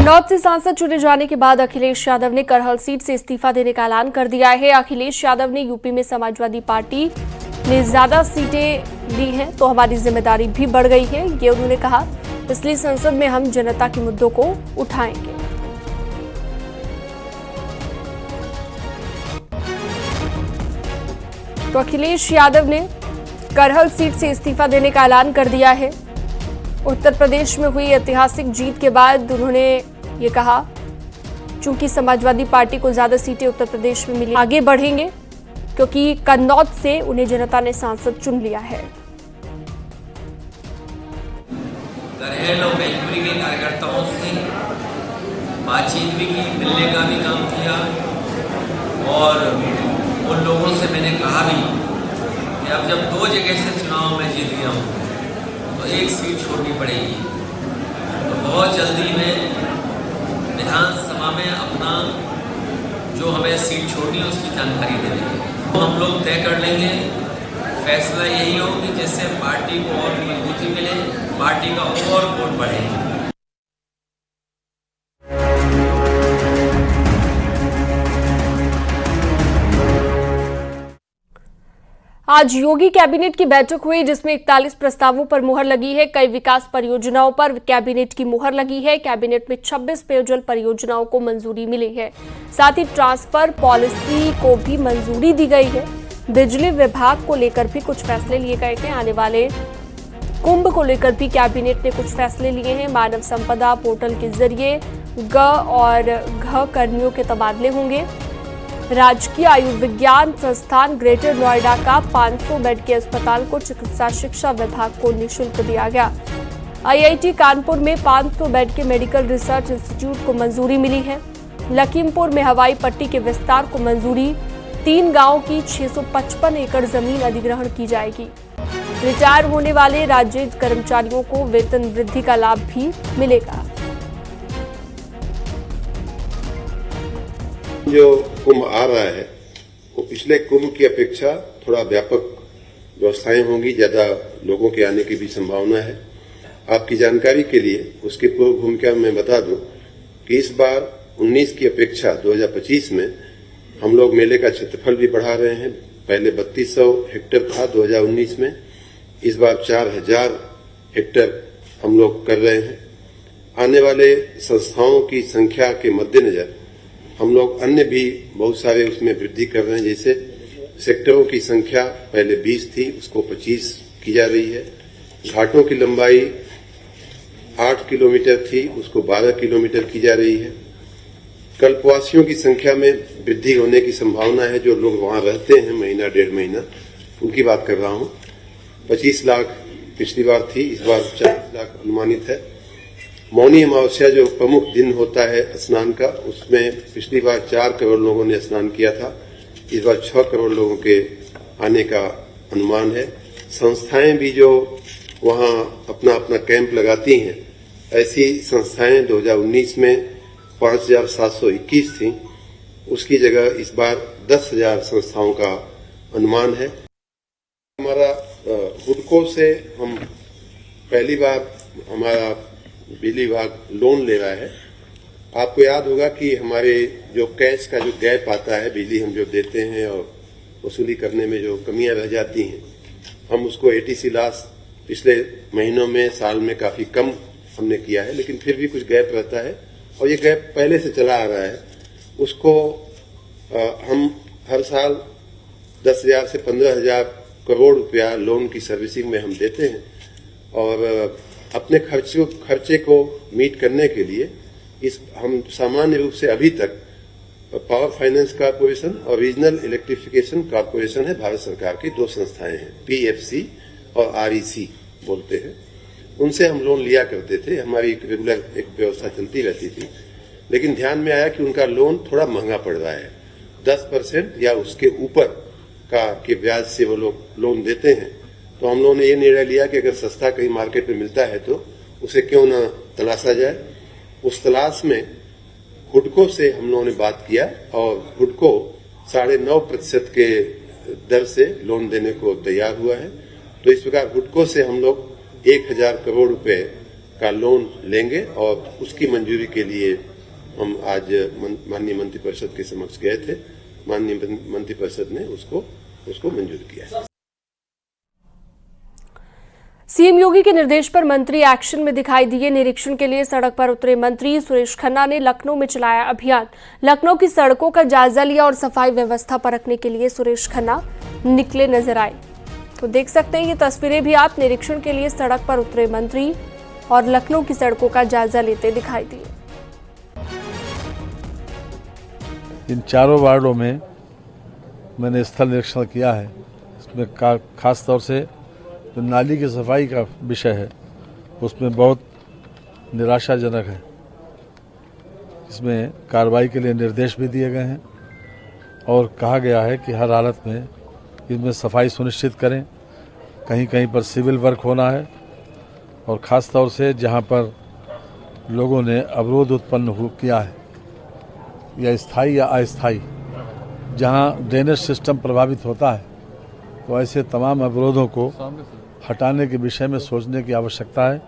कन्नौज से सांसद चुने जाने के बाद अखिलेश यादव ने करहल सीट से इस्तीफा देने का ऐलान कर दिया है। अखिलेश यादव ने यूपी में समाजवादी पार्टी ने ज्यादा सीटें ली हैं तो हमारी जिम्मेदारी भी बढ़ गई है, ये उन्होंने कहा। इसलिए संसद में हम जनता के मुद्दों को उठाएंगे। तो अखिलेश यादव ने करहल सीट से इस्तीफा देने का ऐलान कर दिया है। उत्तर प्रदेश में हुई ऐतिहासिक जीत के बाद उन्होंने ये कहा, चूंकि समाजवादी पार्टी को ज्यादा सीटें उत्तर प्रदेश में मिली, आगे बढ़ेंगे क्योंकि कन्नौज से उन्हें जनता ने सांसद चुन लिया है। करहल और मैनपुरी के कार्यकर्ताओं से बातचीत भी की, मिलने का भी काम किया और उन लोगों से मैंने कहा भी कि अब जब 2 जगह से चुनाव में जीत गया हूँ तो 1 सीट छोड़नी पड़ेगी। तो बहुत जल्दी में विधानसभा में अपना जो हमें सीट छोड़नी है उसकी जानकारी दे देंगे। तो हम लोग तय कर लेंगे, फैसला यही हो कि जिससे पार्टी को और मजबूती मिले, पार्टी का और वोट बढ़े। आज योगी कैबिनेट की बैठक हुई जिसमें 41 प्रस्तावों पर मुहर लगी है। कई विकास परियोजनाओं पर कैबिनेट की मुहर लगी है। कैबिनेट में 26 पेयजल परियोजनाओं को मंजूरी मिली है। साथ ही ट्रांसफर पॉलिसी को भी मंजूरी दी गई है। बिजली विभाग को लेकर भी कुछ फैसले लिए गए हैं। आने वाले कुंभ को लेकर भी कैबिनेट ने कुछ फैसले लिए हैं। मानव संपदा पोर्टल के जरिए ग और घ कर्मियों के तबादले होंगे। राजकीय आयुर्विज्ञान संस्थान ग्रेटर नोएडा का 500 बेड के अस्पताल को चिकित्सा शिक्षा विभाग को निःशुल्क दिया गया। आईआईटी कानपुर में 500 बेड के मेडिकल रिसर्च इंस्टीट्यूट को मंजूरी मिली है। लखीमपुर में हवाई पट्टी के विस्तार को मंजूरी। 3 गांव की 655 एकड़ जमीन अधिग्रहण की जाएगी। रिटायर होने वाले राज्य कर्मचारियों को वेतन वृद्धि का लाभ भी मिलेगा। जो कुंभ आ रहा है वो पिछले कुंभ की अपेक्षा थोड़ा व्यापक व्यवस्थाएं होंगी, ज्यादा लोगों के आने की भी संभावना है। आपकी जानकारी के लिए उसकी पूर्व भूमिका मैं बता दूं कि इस बार 19 की अपेक्षा 2025 में हम लोग मेले का क्षेत्रफल भी बढ़ा रहे हैं। पहले 3200 हेक्टेयर था 2019 में, इस बार 4000 हेक्टेयर हम लोग कर रहे हैं। आने वाले संस्थाओं की संख्या के मद्देनजर हम लोग अन्य भी बहुत सारे उसमें वृद्धि कर रहे हैं। जैसे सेक्टरों की संख्या पहले 20 थी, उसको 25 की जा रही है। घाटों की लंबाई 8 किलोमीटर थी, उसको 12 किलोमीटर की जा रही है। कल्पवासियों की संख्या में वृद्धि होने की संभावना है। जो लोग वहां रहते हैं महीना 1.5 महीना, उनकी बात कर रहा हूं। 25 लाख पिछली बार थी, इस बार 40 लाख अनुमानित है। मौनी अमावस्या जो प्रमुख दिन होता है स्नान का, उसमें पिछली बार 4 करोड़ लोगों ने स्नान किया था, इस बार 6 करोड़ लोगों के आने का अनुमान है। संस्थाएं भी जो वहां अपना अपना कैंप लगाती हैं, ऐसी संस्थाएं 2019 में 5721 थी, उसकी जगह इस बार 10,000 संस्थाओं का अनुमान है। हमारा हुडको से हम पहली बार हमारा बिजली विभाग लोन ले रहा है। आपको याद होगा कि हमारे जो कैश का जो गैप आता है, बिजली हम जो देते हैं और वसूली करने में जो कमियां रह जाती हैं, हम उसको एटीसी लॉस पिछले महीनों में साल में काफी कम हमने किया है, लेकिन फिर भी कुछ गैप रहता है और ये गैप पहले से चला आ रहा है। उसको हम हर साल 10,000 से 15,000 करोड़ रुपया लोन की सर्विसिंग में हम देते हैं और अपने खर्चे को मीट करने के लिए हम सामान्य रूप से अभी तक पावर फाइनेंस कॉर्पोरेशन और रीजनल इलेक्ट्रिफिकेशन कॉर्पोरेशन है, भारत सरकार की 2 संस्थाएं हैं, पीएफसी और आरईसी बोलते हैं, उनसे हम लोन लिया करते थे। हमारी रेगुलर एक व्यवस्था चलती रहती थी, लेकिन ध्यान में आया कि उनका लोन थोड़ा महंगा पड़ रहा है। 10% या उसके ऊपर का के ब्याज से वो लोग लोन देते हैं। तो हम लोगों ने ये निर्णय लिया कि अगर सस्ता कहीं मार्केट में मिलता है तो उसे क्यों ना तलाशा जाए। उस तलाश में हुडको से हम लोगों ने बात किया और हुडको 9.5% के दर से लोन देने को तैयार हुआ है। तो इस प्रकार हुडको से हम लोग 1,000 करोड़ रुपए का लोन लेंगे और उसकी मंजूरी के लिए हम आज माननीय मंत्रिपरिषद के समक्ष गए थे। माननीय मंत्रिपरिषद ने उसको मंजूर किया। सीएम योगी के निर्देश पर मंत्री एक्शन में दिखाई दिए। निरीक्षण के लिए सड़क पर उतरे मंत्री सुरेश खन्ना ने लखनऊ में चलाया अभियान। लखनऊ की सड़कों का जायजा लिया और सफाई व्यवस्था परखने के लिए सुरेश खन्ना निकले नजर आए। तो देख सकते हैं ये तस्वीरें भी आप। निरीक्षण के लिए सड़क पर उतरे मंत्री और लखनऊ की सड़कों का जायजा लेते दिखाई दिए। इन चारों वार्डों में मैंने स्थल निरीक्षण किया है। इसमें खास तौर से जो नाली की सफाई का विषय है उसमें बहुत निराशाजनक है। इसमें कार्रवाई के लिए निर्देश भी दिए गए हैं और कहा गया है कि हर हालत में इसमें सफाई सुनिश्चित करें। कहीं कहीं पर सिविल वर्क होना है और ख़ास तौर से जहां पर लोगों ने अवरोध उत्पन्न किया है या स्थायी या अस्थायी, जहां ड्रेनेज सिस्टम प्रभावित होता है, तो ऐसे तमाम अवरोधों को हटाने के विषय में सोचने की आवश्यकता है।